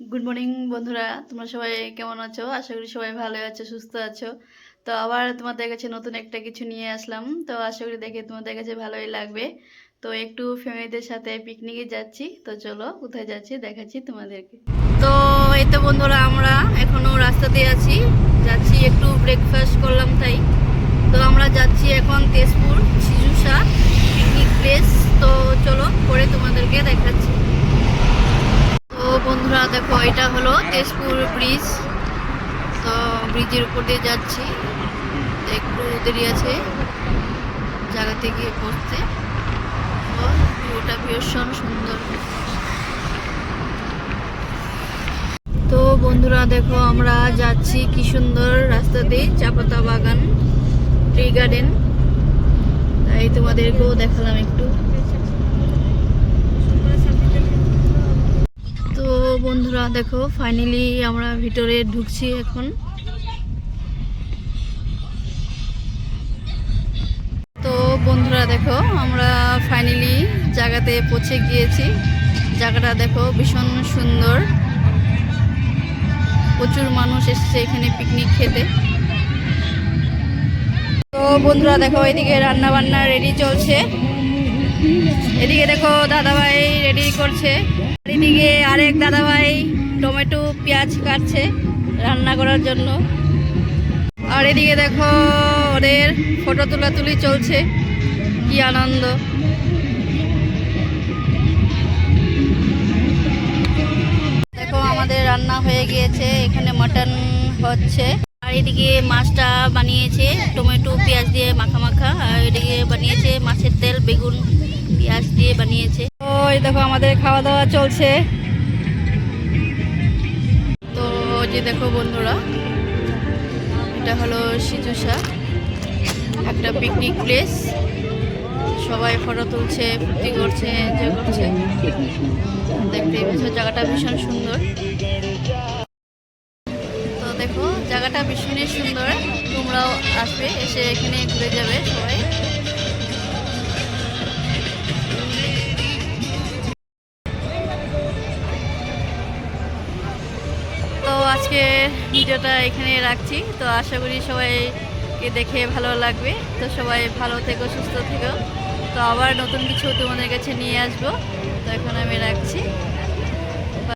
Good morning বন্ধুরা, তোমরা সবাই কেমন আছো? আশা করি সবাই ভালো আছো, সুস্থ আছো। তো আবার তোমাদের কাছে নতুন একটা কিছু নিয়ে আসলাম। তো আশা করি দেখে তোমাদের কাছে ভালোই লাগবে। তো একটু ফ্যামিলিদের সাথে পিকনিকে যাচ্ছি। তো চলো কোথায় যাচ্ছি দেখাচ্ছি তোমাদেরকে। তো এই তো বন্ধুরা, আমরা এখনো রাস্তাতে আছি, যাচ্ছি একটু ব্রেকফাস্ট করলাম তাই। তো আমরা যাচ্ছি এখন তেজপুর শিশুসা পিকনিক প্লেস। তো চলো পরে তোমাদেরকে দেখাচ্ছি। তো বন্ধুরা দেখো, এটা হলো তেজপুর ব্রিজ। তো ব্রিজের উপর দিয়ে যাচ্ছি, একটু দেরি আছে জায়গাতে গিয়ে পৌঁছতে। তো ভিউটা ভীষণ সুন্দর। তো বন্ধুরা দেখো, আমরা যাচ্ছি কি সুন্দর রাস্তা দিয়ে, চাপাতা বাগান, ট্রি গার্ডেন। তাই তোমাদেরকেও দেখালাম একটু। তো বন্ধুরা দেখো, ফাইনালি আমরা ভিতরে ঢুকছি এখন। তো বন্ধুরা দেখো, আমরা ফাইনালি জায়গাতে পৌঁছে গিয়েছি। জায়গাটা দেখো ভীষণ সুন্দর, প্রচুর মানুষ এসেছে এখানে পিকনিক খেতে। তো বন্ধুরা দেখো, এদিকে রান্না বান্না রেডি চলছে। এদিকে দেখো দাদাভাই রেডি করছে, এদিকে আরেক দাদাভাই টমেটো পেঁয়াজ কাটছে রান্না করার জন্য। আর এদিকে দেখো ওদের ফটো তোলাতুলি চলছে, কি আনন্দ। দেখো আমাদের রান্না হয়ে গিয়েছে, এখানে মাটন হচ্ছে। আর এদিকে মাছটা বানিয়েছে টমেটো পেঁয়াজ দিয়ে মাখা মাখা, আর এদিকে বানিয়েছে মাছের তেল বেগুন পেঁয়াজ দিয়ে বানিয়েছে। ওই দেখো আমাদের খাওয়া দাওয়া চলছে। তো যে দেখো বন্ধুরা, এটা হলো শিশুসা, একটা পিকনিক প্লেস। সবাই ফটো তুলছে, ফুর্তি করছে, এনজয় করছে। দেখতেই পাচ্ছ জায়গাটা ভীষণ সুন্দর। তো দেখো জায়গাটা ভীষণই সুন্দর, তোমরাও আসবে, এসে এখানে ঘুরে যাবে সবাই। তো আজকে ভিডিওটা এখানে রাখছি। তো আশা করি সবাইকে দেখে ভালো লাগবে। তো সবাই ভালো থেকো, সুস্থ থেকো। তো আবার নতুন কিছু তোমাদের কাছে নিয়ে আসবো। তো এখন আমি রাখছি।